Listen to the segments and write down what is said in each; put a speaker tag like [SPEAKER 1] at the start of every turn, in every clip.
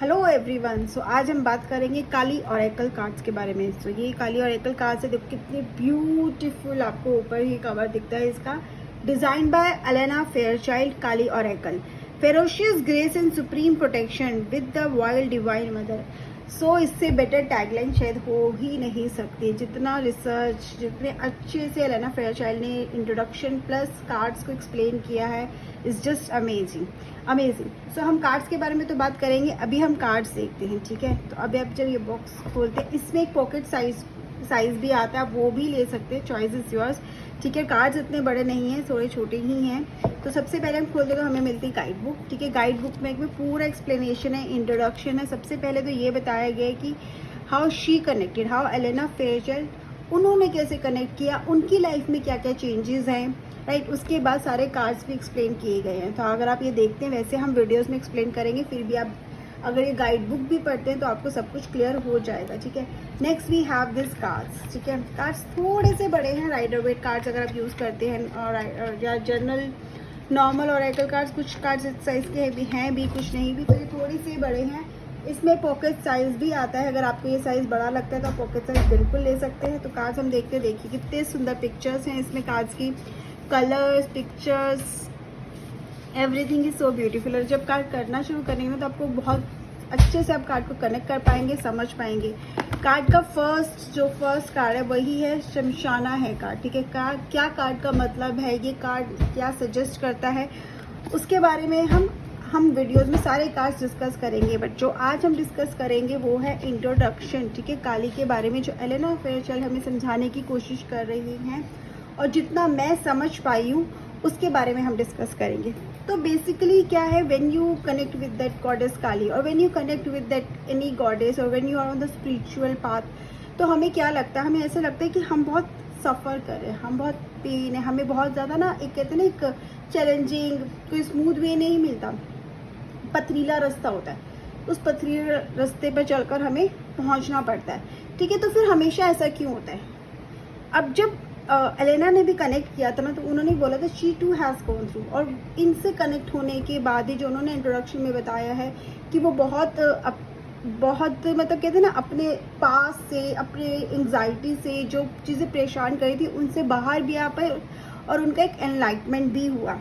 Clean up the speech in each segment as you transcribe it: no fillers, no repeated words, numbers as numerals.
[SPEAKER 1] Hello everyone. सो आज हम बात करेंगे काली ओरेकल कार्ड्स के बारे में। ये काली ओरेकल कार्ड्स है, देखो कितने ब्यूटीफुल, आपको ऊपर ही कवर दिखता है इसका। Design by Elena Fairchild. Kali oracle, ferocious grace and supreme protection with the wild divine mother. So इससे बेटर टैगलाइन शायद हो ही नहीं सकती। जितना रिसर्च, जितने अच्छे से एलेना फेयरचाइल्ड ने इंट्रोडक्शन प्लस कार्ड्स को एक्सप्लेन किया है, इज़ जस्ट अमेजिंग अमेजिंग। सो हम कार्ड्स के बारे में तो बात करेंगे, अभी हम कार्ड्स देखते हैं, ठीक है। तो अभी आप जब ये बॉक्स खोलते हैं, इसमें एक पॉकेट साइज भी आता है, आप वो भी ले सकते हैं, चॉइस इज योर्स, ठीक है। कार्ड्स इतने बड़े नहीं हैं, थोड़े छोटे ही हैं। तो सबसे पहले हम खोलते तो हमें मिलती है गाइड बुक, ठीक है। गाइड बुक में पूरा एक्सप्लेनेशन है, इंट्रोडक्शन है। सबसे पहले तो ये बताया गया है कि how she connected, how Elena Fairchild, उन्होंने कैसे कनेक्ट किया, उनकी लाइफ में क्या क्या चेंजेस हैं, राइट। उसके बाद सारे कार्ड्स भी एक्सप्लेन किए गए हैं। तो अगर आप ये देखते हैं, वैसे हम वीडियोस में एक्सप्लेन करेंगे, फिर भी आप अगर ये गाइड बुक भी पढ़ते हैं तो आपको सब कुछ क्लियर हो जाएगा, ठीक है। Next we have this cards, ठीक है। कार्ड्स थोड़े से बड़े हैं, राइडर वेट कार्ड्स अगर आप यूज़ करते हैं, और या जनरल नॉर्मल ओरेकल कार्ड्स, कुछ कार्ड्स इस साइज़ के भी हैं भी, कुछ नहीं भी, तो ये थोड़ी से बड़े हैं। इसमें पॉकेट साइज़ भी आता है, अगर आपको ये साइज़ बड़ा लगता है तो आप पॉकेट साइज़ बिल्कुल ले सकते हैं। तो कार्ड्स हम देखते हैं, देखिए कितने सुंदर पिक्चर्स हैं इसमें, कार्ड्स की colours, pictures, everything is so beautiful. और जब कार्ड करना शुरू करेंगे तो आपको बहुत अच्छे से आप कार्ड को कनेक्ट कर पाएंगे, समझ पाएंगे। कार्ड का फर्स्ट कार्ड है वही है शमशाना है कार्ड, ठीक है। क्या कार्ड का मतलब है, ये कार्ड क्या सजेस्ट करता है, उसके बारे में हम वीडियोस में सारे कार्ड्स डिस्कस करेंगे। बट जो आज हम डिस्कस करेंगे वो है इंट्रोडक्शन, ठीक है, काली के बारे में, जो एलेना फेयरचाइल्ड हमें समझाने की कोशिश कर रही हैं, और जितना मैं समझ पाई हूँ उसके बारे में हम डिस्कस करेंगे। तो बेसिकली क्या है, when you connect with that goddess Kali, और when you connect with that any goddess, और when you are on the spiritual path, तो हमें क्या लगता है, हमें ऐसा लगता है कि हम बहुत सफ़र कर रहे हैं, हम बहुत पेन है, हमें बहुत ज़्यादा ना, एक कहते हैं ना, एक चैलेंजिंग, कोई स्मूथ वे नहीं मिलता, पथरीला रास्ता होता है, उस पथरीले रास्ते पर चलकर हमें पहुंचना पड़ता है, ठीक है। तो फिर हमेशा ऐसा क्यों होता है? अब जब एलेना ने भी कनेक्ट किया था ना, तो उन्होंने बोला था she too has gone through, और इनसे कनेक्ट होने के बाद ही जो उन्होंने इंट्रोडक्शन में बताया है कि वो बहुत मतलब कहते हैं ना, अपने पास से, अपने एंग्जाइटी से जो चीज़ें परेशान कर रही थी उनसे बाहर भी आ पाए, और उनका एक एनलाइटमेंट भी हुआ।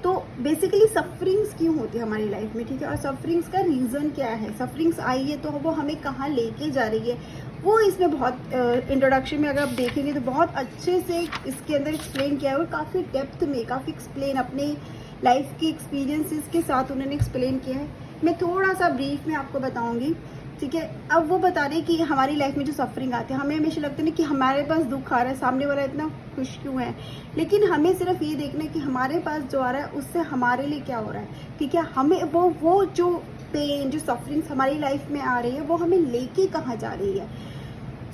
[SPEAKER 1] तो बेसिकली सफरिंग्स क्यों होती है हमारी लाइफ में, ठीक है, और सफरिंग्स का रीज़न क्या है, सफरिंग्स आई है तो वो हमें कहाँ लेके जा रही है, वो इसमें बहुत इंट्रोडक्शन में अगर आप देखेंगे तो बहुत अच्छे से इसके अंदर एक्सप्लेन किया है, और काफ़ी डेप्थ में, काफ़ी एक्सप्लेन अपने लाइफ के एक्सपीरियंसेस के साथ उन्होंने एक्सप्लेन किया है। मैं थोड़ा सा ब्रीफ में आपको बताऊंगी, ठीक है। अब वो बता रहे कि हमारी लाइफ में जो सफरिंग आती है, हमें हमेशा लगता है ना कि हमारे पास दुख आ रहा है, सामने वाला इतना खुश क्यों है, लेकिन हमें सिर्फ ये देखना है कि हमारे पास जो आ रहा है उससे हमारे लिए क्या हो रहा है, ठीक है। हमें वो जो पेन, जो सफरिंग्स हमारी लाइफ में आ रही है, वो हमें लेके कहाँ जा रही है।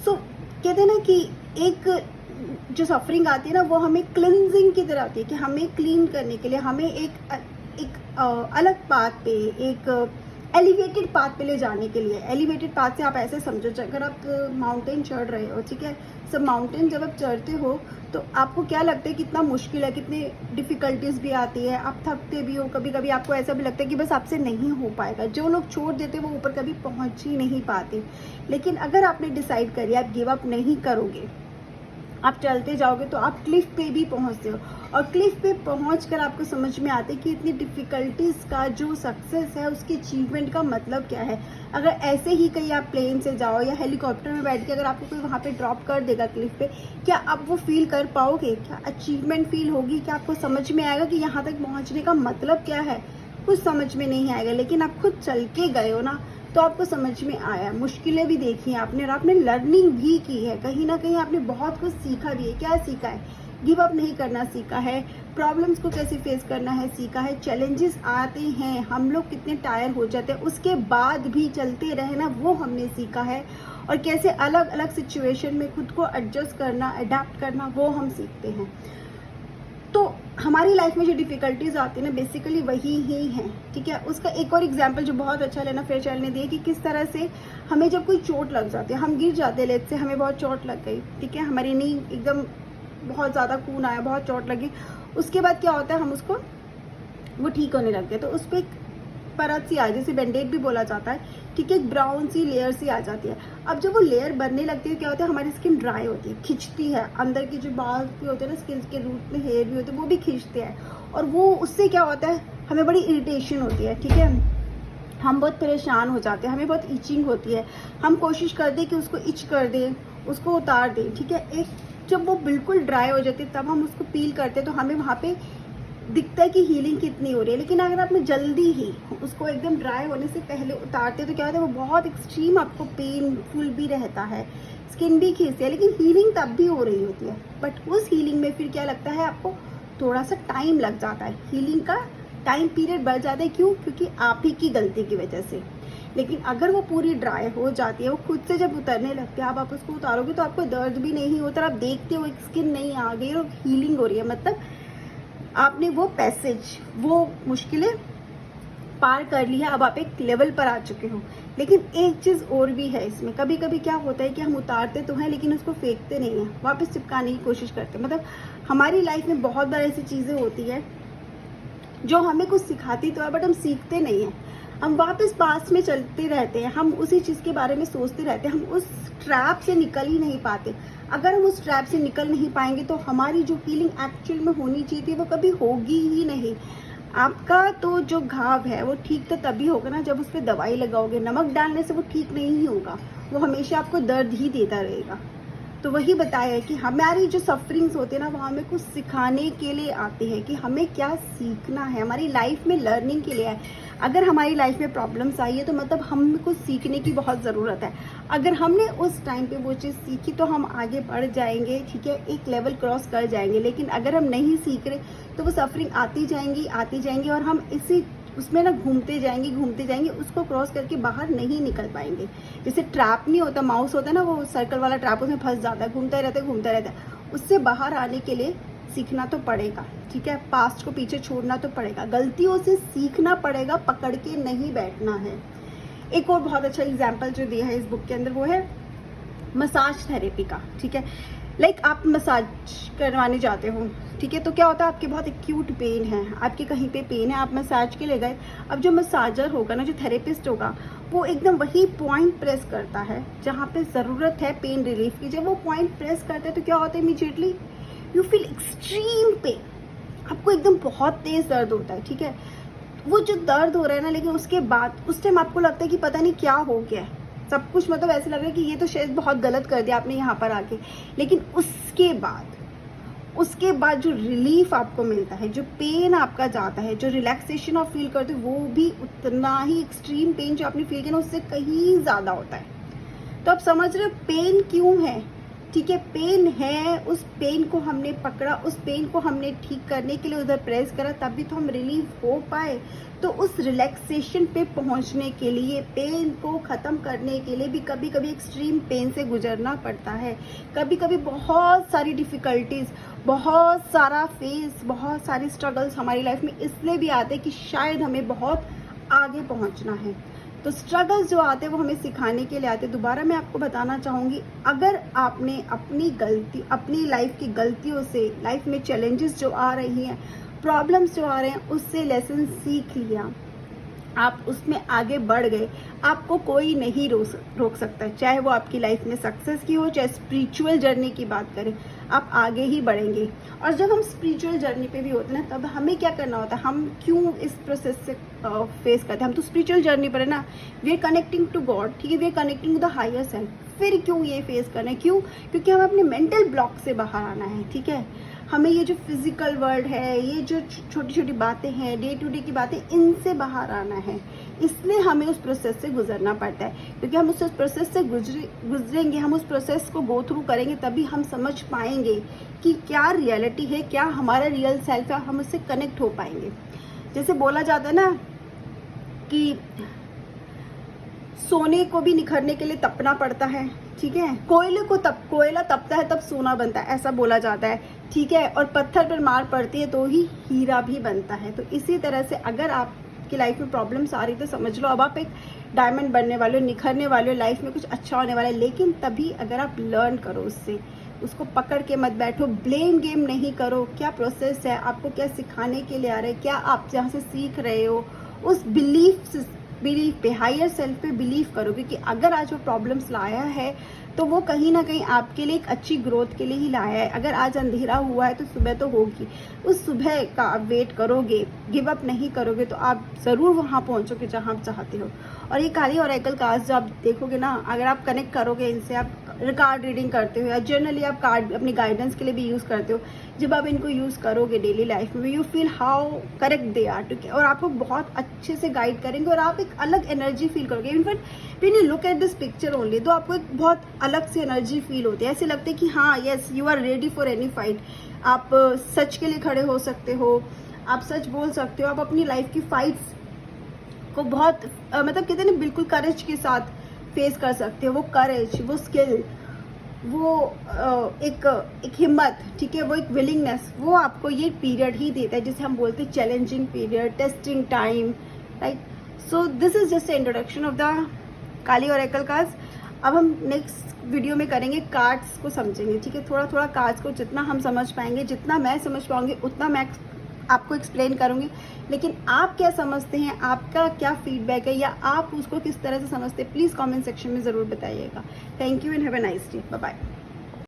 [SPEAKER 1] सो कहते हैं ना कि एक जो सफरिंग आती है ना, वो हमें क्लिनजिंग की तरह आती है, कि हमें क्लीन करने के लिए, हमें एक अलग पाथ पे, एक एलिवेटेड पाथ पे ले जाने के लिए। एलिवेटेड पाथ से आप ऐसे समझो, अगर आप माउंटेन चढ़ रहे हो, ठीक है, सब माउंटेन जब आप चढ़ते हो तो आपको क्या लगता है कितना मुश्किल है, कितनी डिफ़िकल्टीज भी आती है, आप थकते भी हो, कभी कभी आपको ऐसा भी लगता है कि बस आपसे नहीं हो पाएगा। जो लोग छोड़ देते वो ऊपर कभी पहुंच ही नहीं पाते। लेकिन अगर आपने डिसाइड करिए आप गिव अप नहीं करोगे, आप चलते जाओगे, तो आप क्लिफ पे भी पहुंचते हो, और क्लिफ पे पहुंचकर आपको समझ में आते कि इतनी डिफ़िकल्टीज़ का जो सक्सेस है, उसकी अचीवमेंट का मतलब क्या है। अगर ऐसे ही कहीं आप प्लेन से जाओ या हेलीकॉप्टर में बैठ के अगर आपको कोई वहाँ पे ड्रॉप कर देगा क्लिफ पे, क्या आप वो फील कर पाओगे? क्या अचीवमेंट फील होगी? क्या आपको समझ में आएगा कि यहाँ तक पहुँचने का मतलब क्या है? कुछ समझ में नहीं आएगा। लेकिन आप खुद चल के गए हो ना, तो आपको समझ में आया, मुश्किलें भी देखी हैं आपने, और आपने लर्निंग भी की है, कहीं ना कहीं आपने बहुत कुछ सीखा भी है। क्या सीखा है? गिव अप नहीं करना सीखा है, प्रॉब्लम्स को कैसे फेस करना है सीखा है, चैलेंजेस आते हैं, हम लोग कितने टायर हो जाते हैं, उसके बाद भी चलते रहना, वो हमने सीखा है, और कैसे अलग अलग सिचुएशन में खुद को एडजस्ट करना, अडेप्ट करना, वो हम सीखते हैं। तो हमारी लाइफ में जो डिफ़िकल्टीज आती है ना, बेसिकली वही ही हैं, ठीक है। उसका एक और एग्जांपल जो बहुत अच्छा एलेना फेयरचाइल्ड ने दिया कि किस तरह से हमें जब कोई चोट लग जाती है, हम गिर जाते हैं, लेट से हमें बहुत चोट लग गई, ठीक है, हमारी नी एकदम बहुत ज़्यादा खून आया, बहुत चोट लगी, उसके बाद क्या होता है, हम उसको वो ठीक होने लग गए, तो उस पर परत सी आ, जैसे बैंडेड भी बोला जाता है, ठीक है, एक ब्राउन सी लेयर सी आ जाती है। अब जब वो लेयर बनने लगती है क्या होता है, हमारी स्किन ड्राई होती है, खिंचती है, अंदर के जो बाल भी होते हैं ना, स्किन के रूट में हेयर भी होते हैं, वो भी खींचते हैं, और वो उससे क्या होता है, हमें बड़ी इरिटेशन होती है, ठीक है, हम बहुत परेशान हो जाते हैं, हमें बहुत इचिंग होती है, हम कोशिश करते हैं कि उसको इच कर दें, उसको उतार दें, ठीक है। एक जब वो बिल्कुल ड्राई हो जाती है तब हम उसको पील करते हैं, तो हमें वहाँ पे दिखता है कि हीलिंग कितनी हो रही है। लेकिन अगर आपने जल्दी ही उसको एकदम ड्राई होने से पहले उतारते तो क्या होता है, वो बहुत एक्सट्रीम आपको पेनफुल भी रहता है, स्किन भी खींचती है, लेकिन हीलिंग तब भी हो रही होती है। बट उस हीलिंग में फिर क्या लगता है, आपको थोड़ा सा टाइम लग जाता है, हीलिंग का टाइम पीरियड बढ़ जाता है। क्यों? क्योंकि आप ही की गलती की वजह से। लेकिन अगर वो पूरी ड्राई हो जाती है, वो खुद से जब उतरने लगती है, आप उसको उतारोगे तो आपको दर्द भी नहीं होता, आप देखते हो एक स्किन नहीं आ गई और हीलिंग हो रही है, मतलब आपने वो पैसेज, वो मुश्किलें पार कर ली है, अब आप एक लेवल पर आ चुके हो। लेकिन एक चीज़ और भी है इसमें, कभी कभी क्या होता है कि हम उतारते तो हैं लेकिन उसको फेंकते नहीं हैं, वापस चिपकाने की कोशिश करते हैं। मतलब हमारी लाइफ में बहुत बार ऐसी चीज़ें होती है जो हमें कुछ सिखाती तो है, बट हम सीखते नहीं हैं, हम वापस पास में चलते रहते हैं, हम उसी चीज़ के बारे में सोचते रहते हैं, हम उस ट्रैप से निकल ही नहीं पाते। अगर हम उस ट्रैप से निकल नहीं पाएंगे तो हमारी जो फीलिंग एक्चुअल में होनी चाहिए थी वो कभी होगी ही नहीं। आपका तो जो घाव है वो ठीक तो तभी होगा ना जब उस पर दवाई लगाओगे, नमक डालने से वो ठीक नहीं होगा, वो हमेशा आपको दर्द ही देता रहेगा। तो वही बताया है कि हमारी जो सफरिंग्स होती है ना, वो हमें कुछ सिखाने के लिए आती है कि हमें क्या सीखना है, हमारी लाइफ में लर्निंग के लिए है। अगर हमारी लाइफ में प्रॉब्लम्स आई है तो मतलब हमें कुछ सीखने की बहुत ज़रूरत है। अगर हमने उस टाइम पे वो चीज़ सीखी तो हम आगे बढ़ जाएंगे, ठीक है, एक लेवल क्रॉस कर जाएंगे। लेकिन अगर हम नहीं सीख रहे तो वो सफरिंग आती जाएंगी और हम इसी उसमें ना घूमते जाएंगे, उसको क्रॉस करके बाहर नहीं निकल पाएंगे। जैसे ट्रैप नहीं होता, माउस होता है ना, वो सर्कल वाला ट्रैप, उसमें फंस जाता है, घूमता रहता है। उससे बाहर आने के लिए सीखना तो पड़ेगा, ठीक है, पास्ट को पीछे छोड़ना तो पड़ेगा, गलतियों से सीखना पड़ेगा, पकड़ के नहीं बैठना है। एक और बहुत अच्छा एग्जाम्पल जो दिया है इस बुक के अंदर वो है मसाज थेरेपी का, ठीक है। लाइक आप मसाज करवाने जाते हो, ठीक है, तो क्या होता है, आपके बहुत एक्यूट पेन है, आपके कहीं पे पेन है, आप मसाज के लिए गए। अब जो मसाजर होगा ना, जो थेरेपिस्ट होगा, वो एकदम वही पॉइंट प्रेस करता है जहाँ पे ज़रूरत है पेन रिलीफ की। जब वो पॉइंट प्रेस करता है तो क्या होता है, immediately you feel extreme pain, आपको एकदम बहुत तेज़ दर्द होता है, ठीक है। वो जो दर्द हो रहा है ना, लेकिन उसके बाद उस टाइम आपको लगता है कि पता नहीं क्या हो गया है, सब कुछ मतलब ऐसे लग रहा है कि ये तो शायद बहुत गलत कर दिया आपने यहाँ पर आके। लेकिन उसके बाद जो रिलीफ आपको मिलता है, जो पेन आपका जाता है, जो रिलैक्सेशन आप फील करते हो, वो भी उतना ही एक्सट्रीम पेन जो आपने फील किया ना, उससे कहीं ज़्यादा होता है। तो आप समझ रहे हो पेन क्यों है, ठीक है, पेन है, उस पेन को हमने पकड़ा, उस पेन को हमने ठीक करने के लिए उधर प्रेस करा, तभी तो हम रिलीफ हो पाए। तो उस रिलैक्सेशन पे पहुंचने के लिए, पेन को ख़त्म करने के लिए भी कभी कभी एक्सट्रीम पेन से गुजरना पड़ता है। कभी कभी बहुत सारी डिफ़िकल्टीज़, बहुत सारा फेस, बहुत सारी स्ट्रगल्स हमारी लाइफ में इसलिए भी आते हैं कि शायद हमें बहुत आगे पहुंचना है। तो स्ट्रगल्स जो आते हैं वो हमें सिखाने के लिए आते हैं। दोबारा मैं आपको बताना चाहूँगी, अगर आपने अपनी लाइफ की गलतियों से, लाइफ में चैलेंजेस जो आ रही हैं, प्रॉब्लम्स जो आ रहे हैं, उससे लेसन सीख लिया, आप उसमें आगे बढ़ गए, आपको कोई नहीं रोक सकता, चाहे वो आपकी लाइफ में सक्सेस की हो, चाहे स्पिरिचुअल जर्नी की बात करें, आप आगे ही बढ़ेंगे। और जब हम स्पिरिचुअल जर्नी पे भी होते हैं ना, तब हमें क्या करना होता है, हम क्यों इस प्रोसेस से फेस करते हैं, हम तो स्पिरिचुअल जर्नी पर है ना, we are connecting to God, ठीक है, we are connecting to the higher self. फिर क्यों ये फेस करना है, क्यों? क्योंकि हमें अपने मेंटल ब्लॉक से बाहर आना है, ठीक है। हमें ये जो फिजिकल वर्ल्ड है, ये जो छोटी छोटी बातें हैं, डे टू डे की बातें, इनसे बाहर आना है। इसलिए हमें उस प्रोसेस से गुजरना पड़ता है, क्योंकि हम उस प्रोसेस से गुजरेंगे, हम उस प्रोसेस को गो थ्रू करेंगे, तभी हम समझ पाएंगे कि क्या रियलिटी है, क्या हमारा रियल सेल्फ है, हम उससे कनेक्ट हो पाएंगे। जैसे बोला जाता है ना कि सोने को भी निखरने के लिए तपना पड़ता है, ठीक है, कोयला तपता है तब सोना बनता है, ऐसा बोला जाता है, ठीक है, और पत्थर पर मार पड़ती है तो ही हीरा भी बनता है। तो इसी तरह से अगर आपकी लाइफ में प्रॉब्लम्स आ रही तो समझ लो अब आप एक डायमंड बनने वाले हो, निखरने वाले हो, लाइफ में कुछ अच्छा होने वाला है। लेकिन तभी अगर आप लर्न करो उससे, उसको पकड़ के मत बैठो, ब्लेम गेम नहीं करो, क्या प्रोसेस है, आपको क्या सिखाने के लिए आ रहा है, क्या आप जहाँ से सीख रहे हो उस बिलीफ पे, हायर सेल्फ पे बिलीव करोगे कि अगर आज वो प्रॉब्लम्स लाया है तो वो कहीं ना कहीं आपके लिए एक अच्छी ग्रोथ के लिए ही लाया है। अगर आज अंधेरा हुआ है तो सुबह तो होगी, उस सुबह का आप वेट करोगे, गिव अप नहीं करोगे तो आप ज़रूर वहाँ पहुँचोगे जहाँ आप चाहते हो। और ये काली ऑरेकल कार्ड्स जो आप देखोगे ना, अगर आप कनेक्ट करोगे इनसे, आप कार्ड रीडिंग करते हो या जनरली आप कार्ड अपनी गाइडेंस के लिए भी यूज़ करते हो, जब आप इनको यूज़ करोगे डेली लाइफ में, you feel how correct they are too, और आपको बहुत अच्छे से गाइड करेंगे और आप एक अलग एनर्जी फील करोगे। In fact when you look at this picture only, तो आपको एक बहुत अलग से एनर्जी फील होती है। ऐसे लगता है कि हाँ yes, you are ready for any fight. आप सच के लिए खड़े हो सकते हो, आप सच बोल सकते हो, आप अपनी लाइफ की फाइट्स को बहुत मतलब कहते हैं ना, बिल्कुल करेज के साथ फेस कर सकते हो। वो करेज, वो स्किल, वो एक हिम्मत, ठीक है, वो एक विलिंगनेस, वो आपको ये पीरियड ही देता है जिसे हम बोलते हैं challenging period, testing time, right. So this is just introduction of the Kali oracle cards. अब हम नेक्स्ट वीडियो में करेंगे कार्ड्स को समझेंगे, ठीक है। थोड़ा थोड़ा कार्ड्स को जितना हम समझ पाएंगे, जितना मैं समझ पाऊंगी उतना मैं आपको एक्सप्लेन करूंगी। लेकिन आप क्या समझते हैं, आपका क्या फीडबैक है, या आप उसको किस तरह से समझते हैं, प्लीज़ कमेंट सेक्शन में ज़रूर बताइएगा। Thank you and have a nice day. Bye bye.